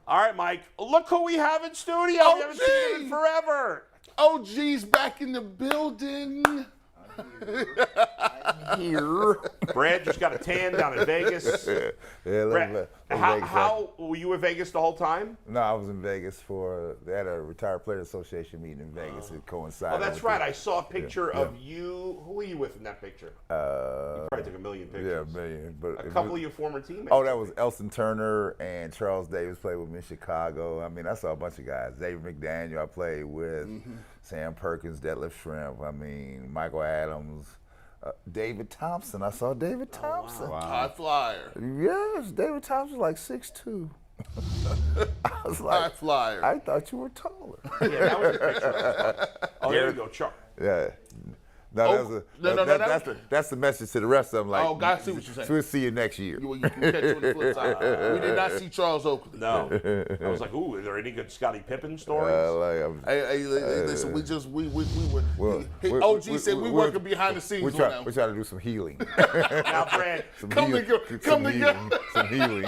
All right, Mike. Look who we have in studio. We haven't seen him in forever. OG's back in the building. I'm here. Brad just got a tan down in Vegas. Brad, how were you in Vegas the whole time? No, I was in Vegas they had a Retired Players Association meeting in Vegas. It coincided. Oh, that's right. I saw a picture of you. Who were you with in that picture? You probably took a million pictures. Yeah, a million. But a couple of your former teammates. Oh, that was Elson Turner and Charles Davis played with me in Chicago. I mean, I saw a bunch of guys. David McDaniel I played with. Sam Perkins, Detlef Shrimp. I mean, Michael Adams. David Thompson. I saw David Thompson. Wow. High flyer. Yes, David Thompson was like 6'2". I was like, High flyer. I thought you were taller. Yeah, that was your picture. Oh, there we go, Chuck. Yeah. No, that's the message to the rest of them. Like, oh, I see what you're saying. We'll see you next year. You can catch you on the flip side. We did not see Charles Oakley. No. I was like, ooh, is there any good Scottie Pippen stories? Listen, OG said we working behind the scenes we on that. We're trying to do some healing. Now, Brad, come together. Some healing.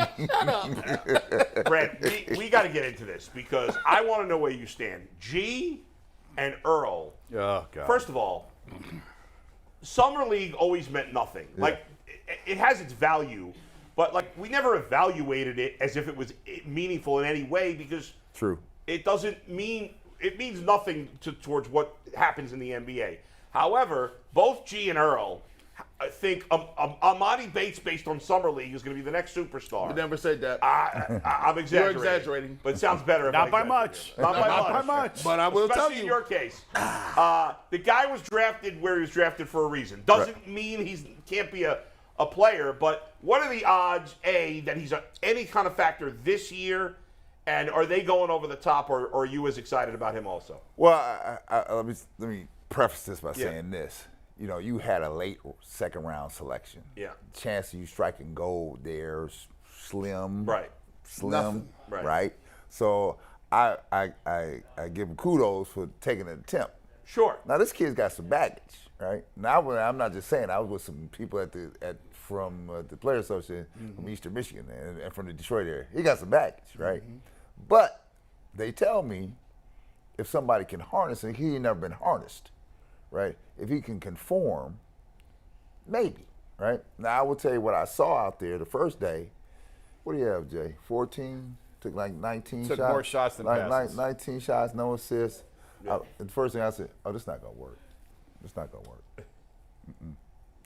Brad, we got to get into this because I want to know where you stand. G and Earl. Oh, God. First of all, Summer League always meant nothing. Yeah. Like, it has its value, but, like, we never evaluated it as if it was meaningful in any way because it doesn't mean – it means nothing towards what happens in the NBA. However, both G and Earl – I think Emoni Bates, based on Summer League, is going to be the next superstar. You never said that. I'm exaggerating. You're exaggerating. But it sounds better if Not by much. Not by much. But I will Especially tell you. in your case. The guy was drafted where he was drafted for a reason. Doesn't mean he can't be a player, but what are the odds, A, that he's any kind of factor this year, and are they going over the top, or are you as excited about him also? Well, let me preface this by saying this. You know, you had a late second round selection. Yeah. Chance of you striking gold there's slim. Right. Slim. Right. So I give him kudos for taking an attempt. Sure. Now this kid's got some baggage, right? Now I'm not just saying. I was with some people from the Players Association from Eastern Michigan and from the Detroit area. He got some baggage, right? But they tell me if somebody can harness it, he ain't never been harnessed. Right? If he can conform, maybe, right? Now, I will tell you what I saw out there the first day. What do you have, Jay? 14? Took like 19 shots? Took more shots than passes. 19 shots, no assists. Yeah. The first thing I said, this not going to work. It's not going to work.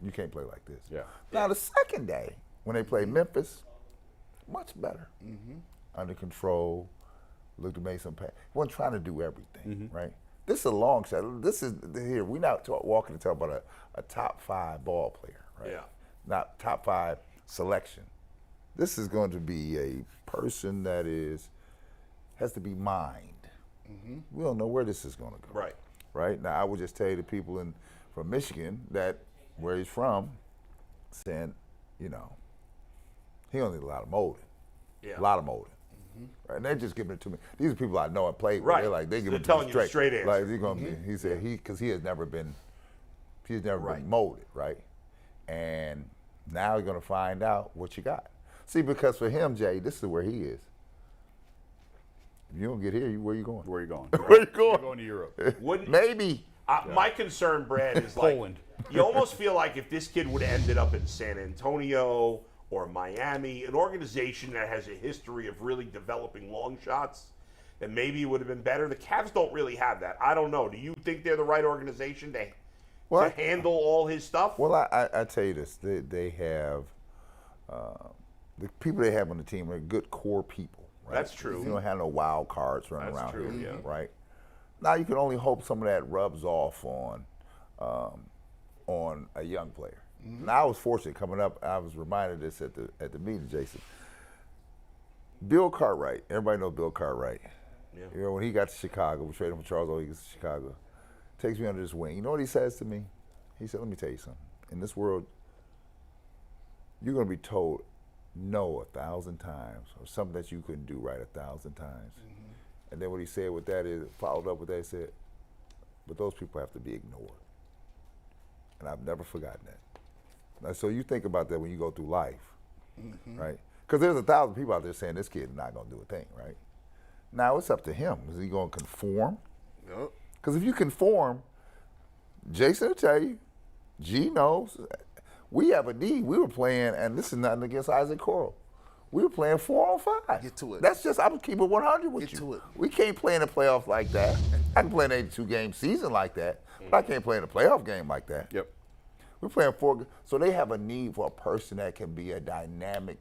You can't play like this. Yeah. Now, the second day, when they played Memphis, much better. Under control, looked to make some pass. He wasn't trying to do everything, right? This is a long shot. This is here. We're not walking to talk about a top 5 ball player, right? Yeah. Not top 5 selection. This is going to be a person that has to be mined. We don't know where this is going to go. Right. Right. Now I would just tell you the people from Michigan that where he's from, saying, you know, he only need a lot of molding. Yeah. A lot of molding. Right, and they're just giving it to me. These are people I know and played with. Right. They're like they give it telling to me you straight answer. Like he's gonna be. He said because he has never been molded, right? And now you're gonna find out what you got. See, because for him, Jay, this is where he is. If you don't get here, where you going? Where you going? Where you going? You're going to Europe. Maybe. My concern, Brad, is like Poland. You almost feel like if this kid would have ended up in San Antonio or Miami, an organization that has a history of really developing long shots, then maybe it would have been better. The Cavs don't really have that. I don't know. Do you think they're the right organization to handle all his stuff? Well, I tell you this. They have the people they have on the team are good core people. Right? That's true. You don't have no wild cards running That's around true, here, yeah. right? Now you can only hope some of that rubs off on a young player. Now I was fortunate coming up. I was reminded of this at the meeting, Jason. Bill Cartwright. Everybody knows Bill Cartwright. Yeah. You know, when he got to Chicago, we traded him for Charles Oakley to Chicago. Takes me under his wing. You know what he says to me? He said, "Let me tell you something. In this world, you're going to be told no 1,000 times, or something that you couldn't do right 1,000 times." And then what he said with that is, followed up with that, he said, "But those people have to be ignored." And I've never forgotten that. Now, so you think about that when you go through life, right? Because there's 1,000 people out there saying this kid is not going to do a thing, right? Now it's up to him. Is he going to conform? Yep. Because if you conform, Jason will tell you, G knows, we have a need. We were playing, and this is nothing against Isaac Coral. We were playing 4-on-5. Get to it. That's just, I'm keeping 100 with you. Get to it. We can't play in a playoff like that. I can play an 82-game season like that, but I can't play in a playoff game like that. Yep. We're playing 4. So they have a need for a person that can be a dynamic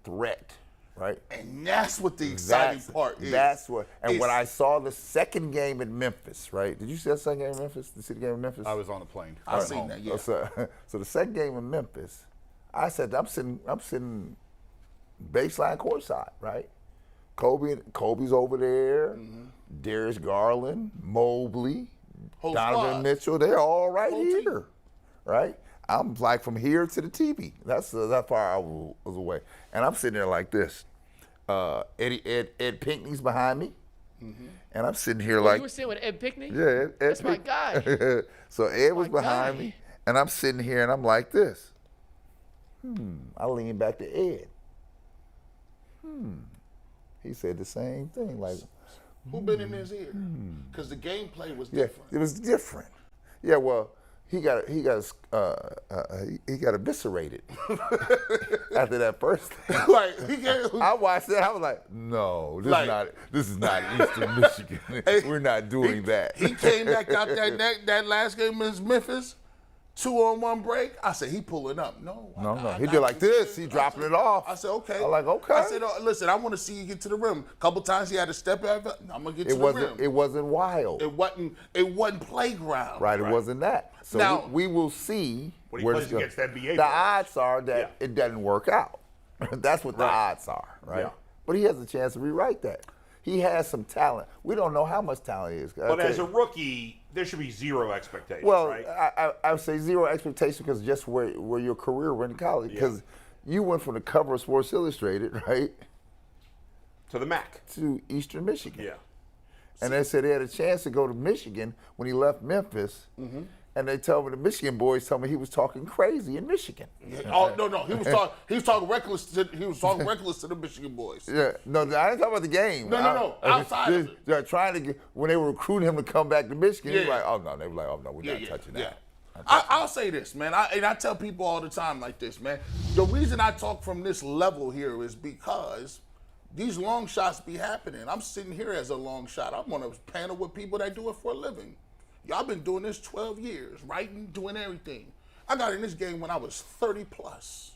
threat, right? And that's what the exciting part is. That's what. And when I saw the second game in Memphis, right? Did you see that second game in Memphis? The city game in Memphis? I was on a plane. I've seen that, yeah. So the second game in Memphis, I said I'm sitting baseline courtside, right? Kobe's over there. Darius Garland, Mobley, Whole Donovan squad. Mitchell. They're all right Whole here, team. right? I'm like from here to the TV. That's that far I was away, and I'm sitting there like this. Ed Pinckney's behind me, and I'm sitting here like. You were sitting with Ed Pinckney? Yeah, Ed That's my Pinckney. guy. So Ed was My behind guy. me, and I'm sitting here, and I'm like this. I lean back to Ed. He said the same thing, like, Who been in his ear? Because the gameplay was yeah, different. it was different. Yeah, well, he got eviscerated after that first thing. Like, he gave, I watched that. I was like, no, this is not Eastern Michigan. We're not doing that. He came back out that last game against Memphis, 2-on-1 break. I said, he pulling up. No. No. He did like this. He dropping it off. I said, okay. I'm like, okay. I said, oh, listen, I want to see you get to the rim. A couple times he had to step out. I'm going to get to the rim. It wasn't wild. It wasn't playground. Right, it wasn't that. So Now- we will see When he where plays it's against NBA The players. odds are that Yeah. it doesn't work out. That's what the Right. odds are, right? Yeah. But he has a chance to rewrite that. He has some talent. We don't know how much talent he is. But as a rookie, there should be zero expectations, well, right? I would say zero expectation because just where your career went in college. Because you went from the cover of Sports Illustrated, right, To the MAC. to Eastern Michigan. Yeah. And they said he had a chance to go to Michigan when he left Memphis. And they told me the Michigan boys told me he was talking crazy in Michigan. Oh no, he was talking reckless to the Michigan boys. Yeah, no, I didn't talk about the game. No, outside of it. They're trying to get, when they were recruiting him to come back to Michigan, he was Yeah. like, oh no, they were like, oh no, we're not touching that. I'll say this, man. I tell people all the time like this, man. The reason I talk from this level here is because these long shots be happening. I'm sitting here as a long shot. I'm on a panel with people that do it for a living. Y'all been doing this 12 years, writing, doing everything. I got in this game when I was 30 plus.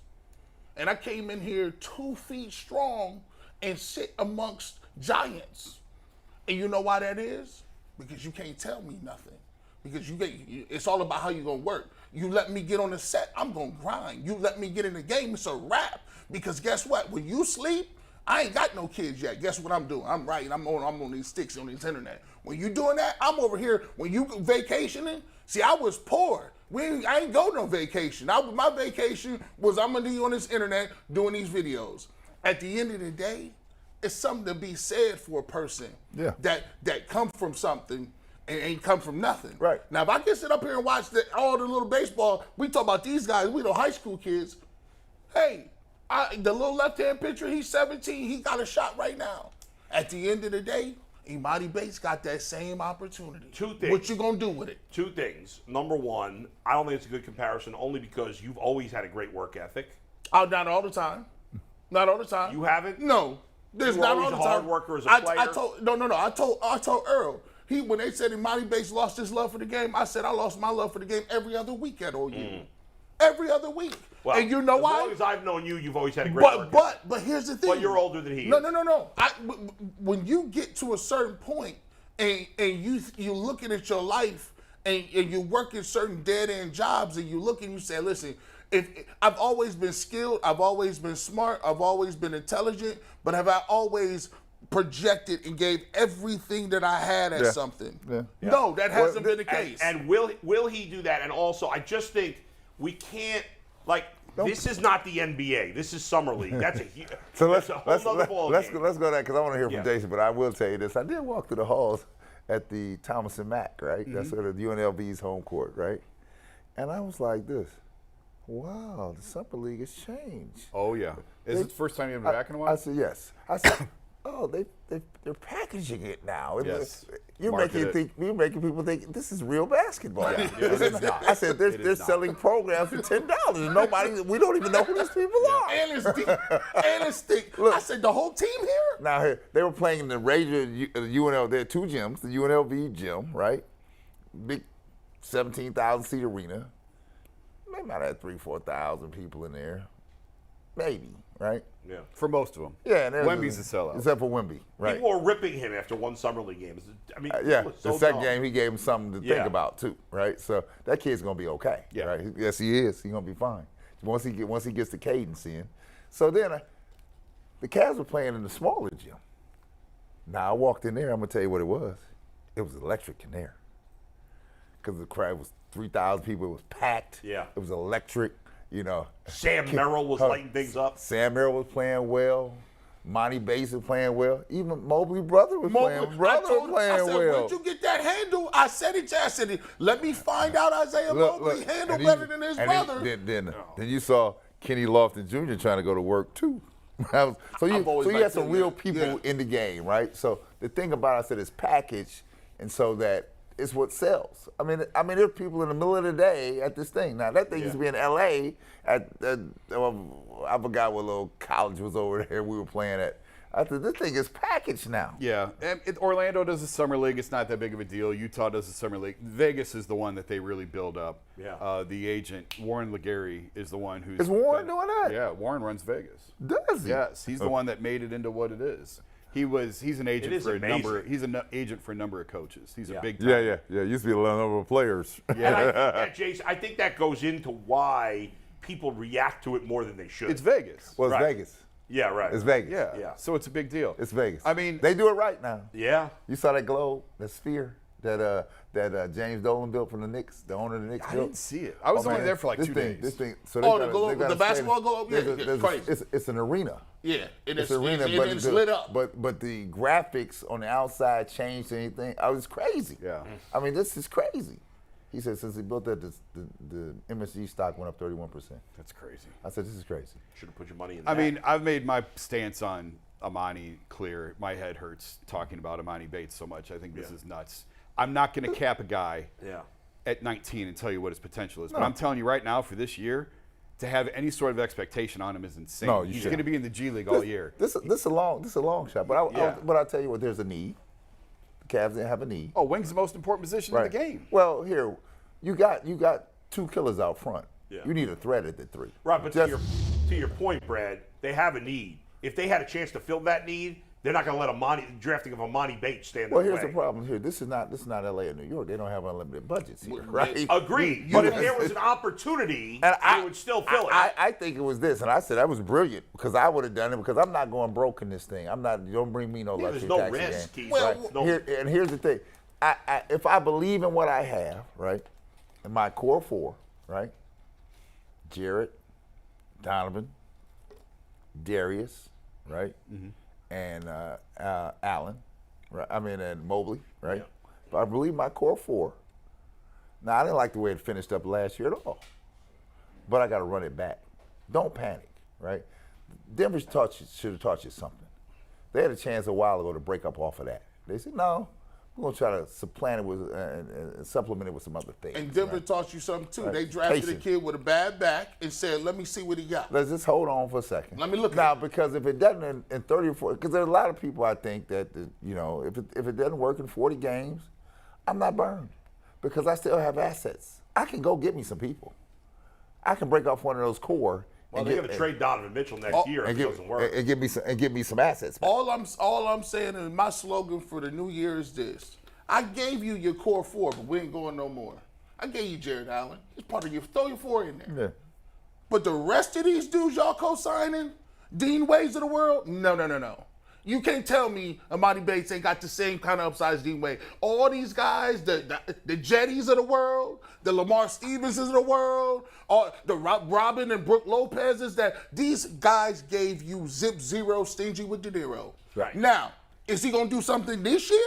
And I came in here 2 feet strong and sit amongst giants. And you know why that is? Because you can't tell me nothing. Because it's all about how you're going to work. You let me get on the set, I'm going to grind. You let me get in the game, it's a wrap. Because guess what? When you sleep, I ain't got no kids yet. Guess what I'm doing? I'm writing. I'm on these sticks on this internet. When you doing that, I'm over here. When you vacationing, see, I was poor. I ain't go no vacation. My vacation was I'm gonna be on this internet doing these videos. At the end of the day, it's something to be said for a person that come from something and ain't come from nothing. Right. Now, if I can sit up here and watch all the little baseball, we talk about these guys. We know high school kids. Hey. The little left-hand pitcher, he's 17. He got a shot right now. At the end of the day, Emoni Bates got that same opportunity. 2 things. What you gonna do with it? 2 things. Number one, I don't think it's a good comparison only because you've always had a great work ethic. Oh, not all the time. Not all the time. You haven't? No. There's You were not always all the a time. hard worker as a player? I told Earl. When they said Emoni Bates lost his love for the game, I said I lost my love for the game every other week at OU. Every other week. Well, and you know why? As long as I've known you, you've always had a great work ethic. But here's the thing. But you're older than he is. No. When you get to a certain point and you're looking at your life and you're working certain dead-end jobs and you look and you say, listen, if I've always been skilled, I've always been smart, I've always been intelligent, but have I always projected and gave everything that I had at something? Yeah. No, that hasn't been the case. And will he do that? And also, I just think we can't, this is not the NBA. This is Summer League. That's a huge, So let's go to that because I want to hear from Yeah. Jason, but I will tell you this. I did walk through the halls at the Thomas and Mack, right? That's sort of UNLV's home court, right? And I was like this. Wow, the Summer League has changed. Oh, yeah. Is it the first time you've been back in a while? I said, yes. I said, oh, they're packaging it now. Yes. You're making people think this is real basketball. Yeah, it's not. I said they're selling programs for $10. We don't even know who these people are. And it's deep. And it's thick. Look, I said the whole team here. Now here they were playing in the Ranger UNL. There are two gyms, the UNLV gym, right? Big 17,000 seat arena. They might have 3,000-4,000 people in there, maybe, right? Yeah. For most of them. Yeah, and Wemby's a sellout. Except for Wemby, right? People were ripping him after one summer league game. I mean, Yeah, so the second dumb. game he gave him something to think about too, right? So that kid's gonna be okay, Yeah. right? Yes, he is. He's gonna be fine once he gets the cadence in. So then the Cavs were playing in the smaller gym. Now I walked in there. I'm gonna tell you what it was. It was electric in there because the crowd was 3,000 people. It was packed. Yeah. It was electric. You know. Sam Merrill was lighting things up. Sam Merrill was playing well. Emoni Bates was playing well. Even Mobley brother was playing. I said, well. where'd you get that handle? I said it, I said, let me find out Isaiah Mobley handle better than his brother. Then you saw Kenny Lofton Jr. trying to go to work too. So you had some real people in the game, right? So the thing about it, I said it's packaged, and so that it's what sells. I mean, there's people in the middle of the day at this thing. Now that thing used to be in L.A. I forgot what little college was over there we were playing at. I said this thing is packaged now. Yeah, and Orlando does a summer league. It's not that big of a deal. Utah does a summer league. Vegas is the one that they really build up. Yeah. The agent Warren Legary is the one who's. Is Warren doing that? Yeah, Warren runs Vegas. Does he? Yes, he's the one that made it into what it is. He's an agent for a number. He's an agent for a number of coaches. He's a big time. Yeah. Used to be a number of players. Yeah, Jason, I think that goes into why people react to it more than they should. It's Vegas. Well, it's Right. Vegas. Yeah, right. It's Vegas. Yeah. So it's a big deal. It's Vegas. I mean, they do it right now. Yeah. You saw that globe, that sphere that James Dolan built from the Knicks, the owner of the Knicks I built. didn't see it. I was only there for like 2 days. This thing. So the basketball globe? Yeah, it's crazy. It's an arena. Yeah, It's an arena, it's lit up. But the graphics on the outside changed anything. I was crazy. Yeah. I mean, this is crazy. He said since he built that, the MSG stock went up 31%. That's crazy. I said, this is crazy. Should have put your money in that. I mean, I've made my stance on Emoni clear. My head hurts talking about Emoni Bates so much. I think this is nuts. I'm not going to cap a guy at 19 and tell you what his potential is. But I'm telling you right now, for this year, to have any sort of expectation on him is insane. No, He's going to be in the G League all year. This is a long shot. But I'll tell you what, there's a need. The Cavs didn't have a need. Oh, wing's the most important position in the game. Well, here, you got two killers out front. Yeah. You need a threat at the three. Right, but to your point, Brad, they have a need. If they had a chance to fill that need, they're not going to let drafting of Emoni Bates stand in the way. Well, here's the problem here. This is not LA or New York. They don't have unlimited budgets here, right? Agreed. But if there was an opportunity, I would still fill it. I think it was this, and I said that was brilliant because I would have done it because I'm not going broke in this thing. Don't bring me no luxury there's no tax risk. again. Well, And here's the thing. If I believe in what I have, right, in my core four, right, Jarrett, Donovan, Darius, right, and Allen, right? And Mobley, right? Yeah. But I believe my core four. Now I didn't like the way it finished up last year at all, but I got to run it back. Don't panic, right? Denver should have taught you something. They had a chance a while ago to break up off of that. They said no. We're going to try to supplant it with and supplement it with some other things. And Denver taught you something, too. Right. They drafted a kid with a bad back and said, let me see what he got. Let's just hold on for a second. Let me look now, at it. Because if it doesn't in 30 or 40, because there's a lot of people I think that, if it doesn't work in 40 games, I'm not burned because I still have assets. I can go get me some people. I can break off one of those core. Well, they're going to trade Donovan Mitchell next year if it doesn't work. And give me some assets back. All I'm saying is my slogan for the new year is this. I gave you your core four, but we ain't going no more. I gave you Jared Allen. It's part of throw your four in there. Yeah. But the rest of these dudes y'all co-signing, Dean Ways of the world, no. You can't tell me Emoni Bates ain't got the same kind of upside as Dean Wade. All these guys, the Jetties of the world, the Lamar Stevenses of the world, all the Robin and Brooke Lopez's, that these guys gave you zero stingy with De Niro. Right. Now, is he going to do something this year?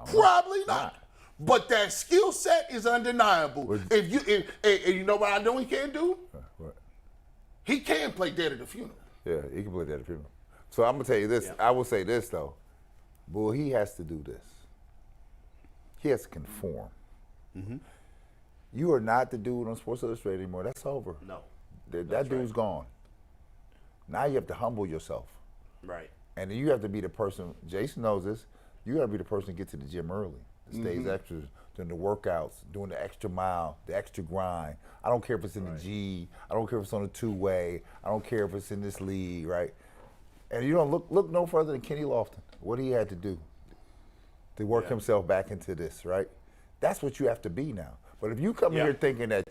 Probably not. But that skill set is undeniable. And you know what I know he can't do? What? He can play Dead at the Funeral. Yeah, he can play that at funeral. So I'm gonna tell you this. Yeah. I will say this though. Bull, he has to do this. He has to conform. Mm-hmm. You are not the dude on Sports Illustrated anymore. That's over. No. That dude's gone. Now you have to humble yourself. Right. And then you have to be the person, Jason knows this, you got to be the person to get to the gym early, that stays extra, doing the workouts, doing the extra mile, the extra grind. I don't care if it's in the G, I don't care if it's on a two-way, I don't care if it's in this league, right? And you don't look no further than Kenny Lofton, what he had to do to work himself back into this, right? That's what you have to be now. But if you come in here thinking that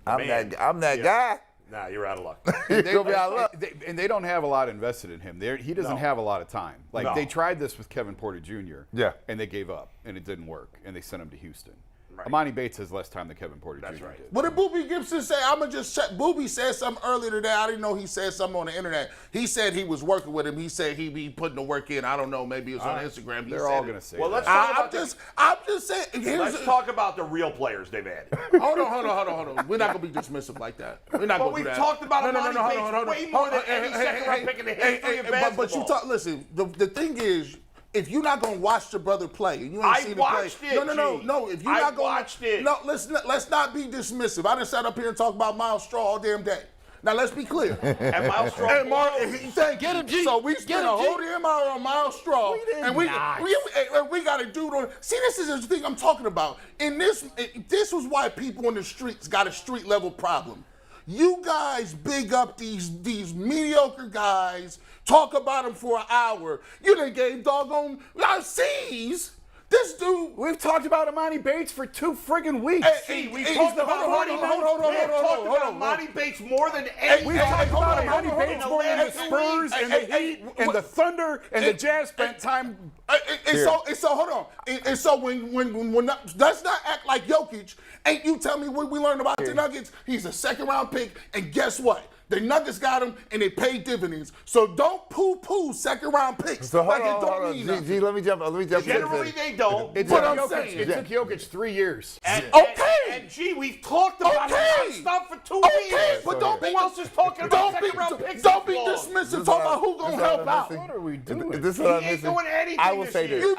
I'm that guy, nah, you're out of luck. you'll be out of luck. And they don't have a lot invested in him. He doesn't have a lot of time. Like they tried this with Kevin Porter Jr. Yeah. And they gave up, and it didn't work, and they sent him to Houston. Right. Emoni Bates has less time than Kevin Porter Jr. Right. did. What did Boobie Gibson say? I'm going to just check. Boobie said something earlier today. I didn't know he said something on the internet. He said he was working with him. He said he be putting the work in. I don't know. Maybe it was on Instagram. They're all going to say Well, that. let's talk about I'm just saying. Let's talk about the real players they've added. Hold on. We're not going to be dismissive like that. We're not going to do that. We've talked about No, Emoni Bates way more than any second-round pick in the history of basketball. But you talk. Listen, the thing is, if you're not gonna watch your brother play, and you ain't seen him play, watched it, no. If you're not gonna watched it, no, let's not be dismissive. I done sat up here and talked about Miles Straw all damn day. Now let's be clear. And Miles Straw. Get him, G. So we spent a whole damn hour on Miles Straw, and we got a dude on. See, this is the thing I'm talking about. This was why people in the streets got a street level problem. You guys big up these mediocre guys, talk about them for an hour. You done gave doggone C's. This dude. We've talked about Emoni Bates for 2 friggin' weeks. We've talked about Emoni Bates more than any. We've talked about Emoni Bates more than the Spurs and the Heat and the Thunder and the Jazz spent time. And so hold on. And so when let's not act like Jokic. Ain't you tell me what we learned about the Nuggets? He's a second-round pick, and guess what? The Nuggets got him, and they paid dividends. So don't poo-poo second-round picks. So like hold it don't on. mean nothing. G, let me jump. Generally, they don't. It What took I'm Jokic- saying. It took Jokic 3 years. And G, we've talked about it nonstop for 2 years. But don't be Who else is talking about second-round picks? Don't be dismissive. Talk about who gonna help out. What are we doing? This is what I'm He ain't missing. doing anything I will this say year. this.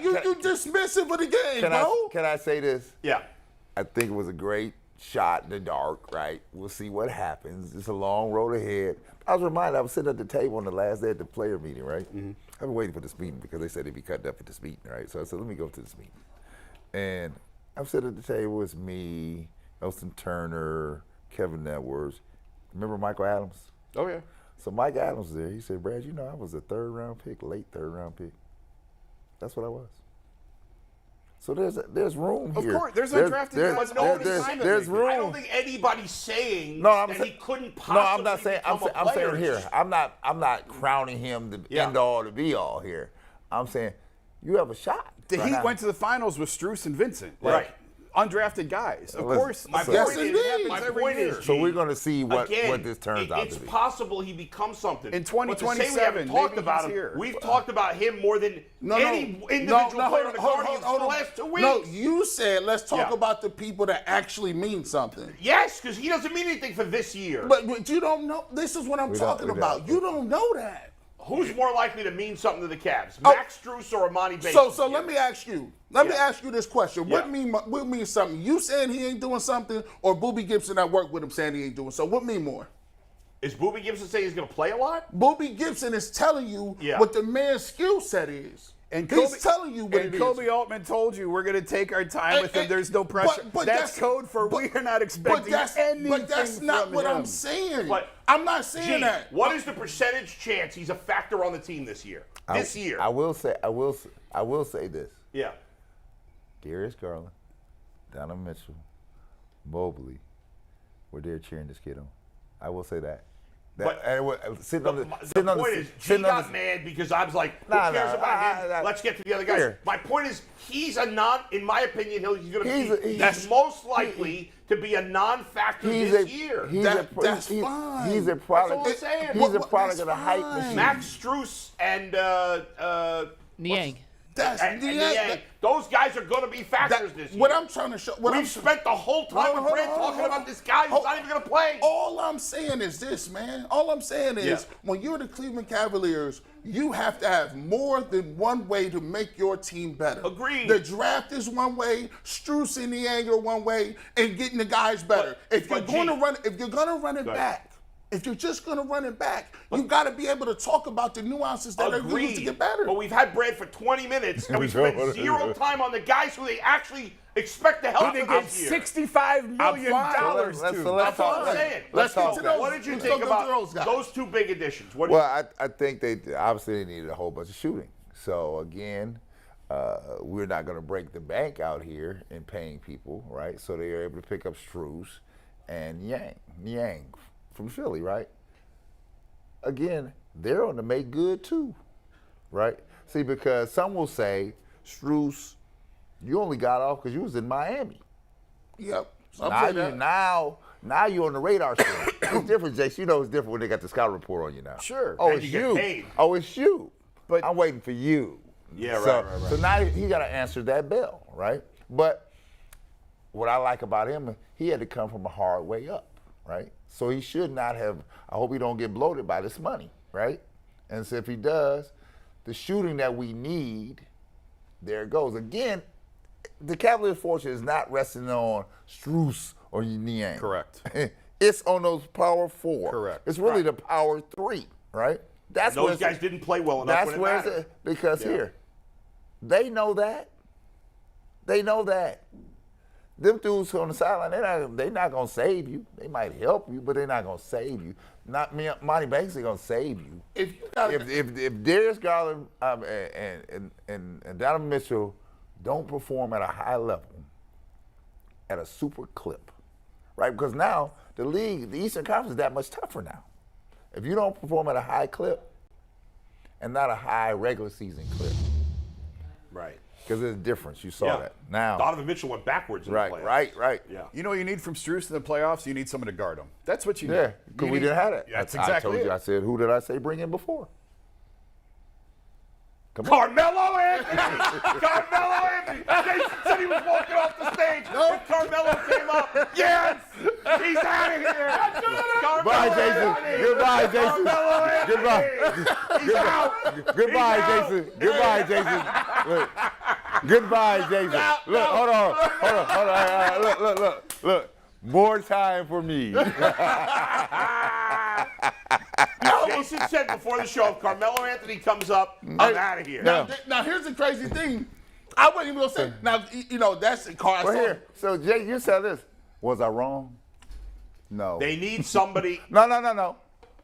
You dismissive of the game, Can bro. can I say this? Yeah. I think it was a great shot in the dark, right? We'll see what happens. It's a long road ahead. I was reminded, I was sitting at the table on the last day at the player meeting, right? I've been waiting for this meeting because they said they'd be cutting up at this meeting, right? So I said, let me go to this meeting. And I'm sitting at the table, it's me, Elston Turner, Kevin Edwards. Remember Michael Adams? Oh, yeah. So Mike Adams was there. He said, Brad, you know I was a third-round pick, late third-round pick. That's what I was. So there's room here. Of course, there's undrafted guys. There's room. I don't think anybody's saying that he couldn't possibly. No, I'm not saying. I'm saying here. Just, I'm not crowning him the end all to be all here. I'm saying you have a shot. The Heat went to the finals with Strus and Vincent. Like, undrafted guys. Of course. My point is, so we're going to see what this turns out to be. It's possible he becomes something. In 2027, we haven't talked maybe about he's him. here. We've talked about him more than any individual player on the Guardians for the last 2 weeks. No, you said let's talk about the people that actually mean something. Yes, because he doesn't mean anything for this year. But you don't know. This is what I'm talking about. You don't know that. Who's more likely to mean something to the Cavs, Max Strus or Emoni Bates? So let me ask you. Let me ask you this question. What means something? You saying he ain't doing something, or Boobie Gibson that worked with him saying he ain't doing? So what mean more? Is Boobie Gibson saying he's going to play a lot? Boobie Gibson is telling you what the man's skill set is. And he's telling you what it is. And Kobe Altman told you we're going to take our time with him. There's no pressure. But that's code for we are not expecting anything But that's not from what him. I'm saying. But I'm not saying that. What is the percentage chance he's a factor on the team this year? I will say this. Yeah. Darius Garland, Donovan Mitchell, Mobley were there cheering this kid on. I will say that. The point is, G got mad because I was like, who cares about him? Let's get to the other guys. Here. My point is, he's a in my opinion, he's most likely to be a non-factor this year. That's fine. He's a product. That's all I'm saying. He's a product of the hype machine. Max Strus and Niang. That's those guys are going to be factors this year. What I'm trying to show. We've spent the whole time with Brad talking about this guy who's not even going to play. All I'm saying is this, man. All I'm saying is when you're the Cleveland Cavaliers, you have to have more than one way to make your team better. Agreed. The draft is one way, Strus and Niang are one way, and getting the guys better. If you're going to run it back. If you're just going to run it back, you got to be able to talk about the nuances that are used to get better. But we've had Brad for 20 minutes, and we spent zero time on the guys who they actually expect to help them this year. $65 million to. Let's talk. I'm saying. Let's get to those. What did you think about those two big additions? Well, I think they obviously needed a whole bunch of shooting. So, again, we're not going to break the bank out here in paying people, right? So they are able to pick up Strus and Niang from Philly, right? Again, they're on the make good too, right? See, because some will say, you only got off because you was in Miami. Yep. Now you're on the radar screen. It's different, Jace. You know it's different when they got the scout report on you now. Sure. Oh, and it's you. you. Get paid. Oh, it's you. But I'm waiting for you. Yeah, right. right. So now he got to answer that bell, right? But what I like about him, he had to come from a hard way up, right? So he should not have. I hope he don't get bloated by this money, right? And so if he does, the shooting that we need, there it goes. Again, the Cavaliers' fortune is not resting on Strus or Niang. Correct. It's on those power four. Correct. It's really the power three, right? That's those guys didn't play well enough. That's where it's at. Because here, they know that. They know that. Them dudes on the sideline, they're not gonna save you. They might help you, but they're not gonna save you. Not me, Emoni Bates ain't gonna save you. If Darius Garland and Donovan Mitchell don't perform at a high level, at a super clip, right? Because now the league, the Eastern Conference is that much tougher now. If you don't perform at a high clip and not a high regular season clip, right? Because there's a difference. You saw that. Now Donovan Mitchell went backwards in the playoffs. Right. Yeah. You know what you need from Strus in the playoffs? You need someone to guard him. That's what you need. Yeah, because we didn't have that. That's I exactly told you. it. I said, who did I say bring in before? Carmelo Anthony! Carmelo Anthony! Jason said he was walking off the stage. If Carmelo came up, yes! He's out of here! Goodbye, Jason. Goodbye, Jason. Carmelo Anthony! Goodbye. He's out! Goodbye, He's out. Jason. Goodbye, Jason. Look. Goodbye, Jason. Look, hold on. Look. More time for me. Jason said before the show, if Carmelo Anthony comes up, I'm out of here. Now, here's the crazy thing. I wasn't even going to say. Now, you know, that's the car. Well, here. So, Jay, you said this. Was I wrong? No. They need somebody. No.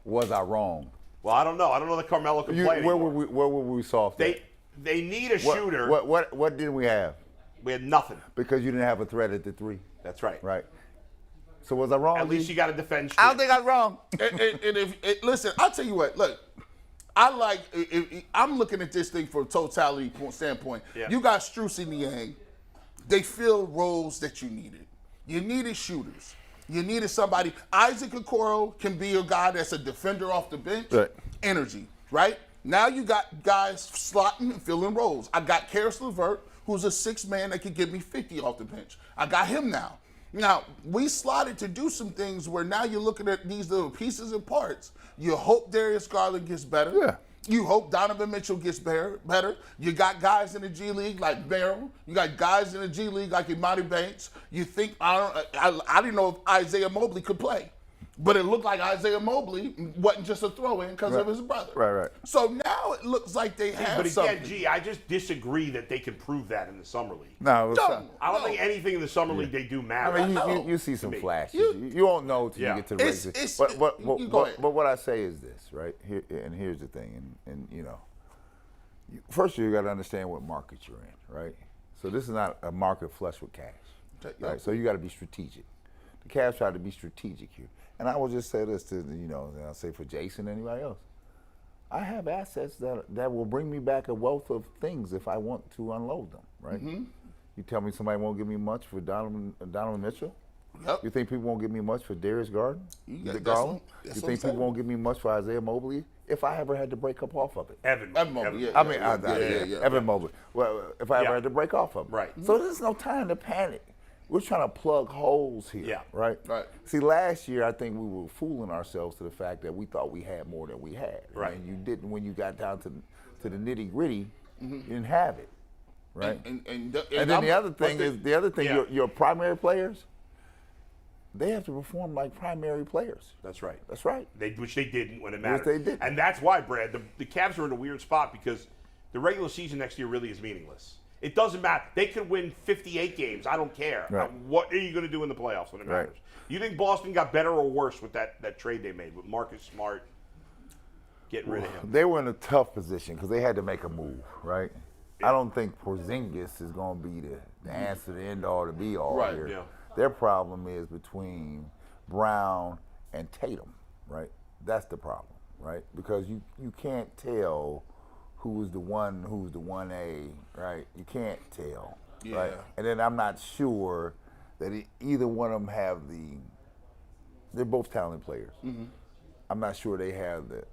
Was I wrong? Well, I don't know. I don't know that Carmelo can play anymore. Where were we soft at? They need a shooter. What didn't we have? We had nothing. Because you didn't have a threat at the three. That's right. Right. So was I wrong? At least you got to defend. I don't think I was wrong. Listen, I'll tell you what. Look, I'm looking at this thing from a totality standpoint. Yeah. You got Strus and Niang. They fill roles that you needed. You needed shooters. You needed somebody. Isaac Okoro can be a guy that's a defender off the bench. Right. Energy, right? Now you got guys slotting and filling roles. I got Karis LeVert, who's a 6-man that could give me 50 off the bench. I got him now. Now, we slotted to do some things where now you're looking at these little pieces and parts. You hope Darius Garland gets better. Yeah. You hope Donovan Mitchell gets better. You got guys in the G League like Merrill. You got guys in the G League like Emoni Bates. You think I didn't know if Isaiah Mobley could play, but it looked like Isaiah Mobley wasn't just a throw-in because of his brother. Right. So now it looks like they have something. But again, I just disagree that they can prove that in the summer league. No, I don't think anything in the summer league they do matter. I mean, you see some flashes. You won't know till you get to the races. But what I say is this, right? Here, and here's the thing, and you know, first you got to understand what market you're in, right? So this is not a market flush with cash, right? So you got to be strategic. The Cavs try to be strategic here, and I will just say this to and I'll say for Jason and anybody else. I have assets that will bring me back a wealth of things if I want to unload them, right? Mm-hmm. You tell me somebody won't give me much for Donovan Mitchell? Yep. You think people won't give me much for Darius Garland? Garland? You think people won't give me much for Isaiah Mobley if I ever had to break up off of it. Evan Mobley, yeah. I mean, Evan Mobley. Well, if I ever had to break off of it. Right. So there's no time to panic. We're trying to plug holes here. Yeah. Right? Right. See, last year, I think we were fooling ourselves to the fact that we thought we had more than we had. Right. And you didn't when you got down to the nitty gritty, you didn't have it. Right. And then the other thing is your primary players, they have to perform like primary players. That's right. That's right. Which they didn't when it mattered. Which they didn't. And that's why, Brad, the Cavs are in a weird spot because the regular season next year really is meaningless. It doesn't matter. They could win 58 games. I don't care. Right. What are you going to do in the playoffs when it matters? Right. You think Boston got better or worse with that trade they made with Marcus Smart getting rid of him? They were in a tough position because they had to make a move, right? I don't think Porzingis is going to be the answer, the end all, to be all Right, here. yeah. Their problem is between Brown and Tatum, right? That's the problem, right? Because you can't tell who's the 1A, right? You can't tell, right? And then I'm not sure that either one of them have they're both talented players. Mm-hmm. I'm not sure they have the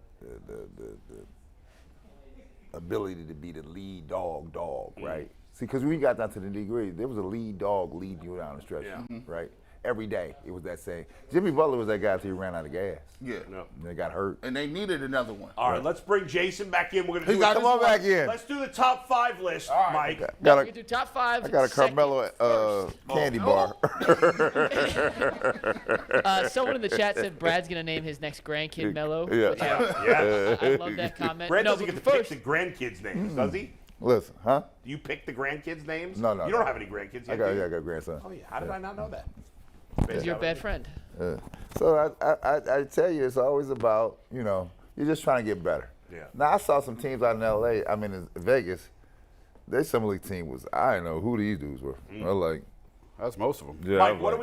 ability to be the lead dog, right? See, because we got down to the degree, there was a lead dog leading you down the stretch, right? Every day it was that same. Jimmy Butler was that guy until he ran out of gas. Yeah. No. And they got hurt. And they needed another one. All right, let's bring Jason back in. We're going to do Come on back in. Let's do the top 5 list, Mike. We can do top 5. I got a Carmelo candy bar. Someone in the chat said Brad's going to name his next grandkid Mello. Yeah. Which Yeah. I love that comment. Brad No, doesn't but get to pick first, the grandkids' names, does he? Listen, huh? Do you pick the grandkids' names? No. You don't have any grandkids yet, do you? I got a grandson. Oh, yeah. How did I not know that? he's your bad friend. So I tell you, it's always about, you're just trying to get better. Yeah. Now, I saw some teams out in L.A., in Vegas, their summer league team I didn't know who these dudes were. I was like, That's most of them. yeah, Mike, I was what do like, we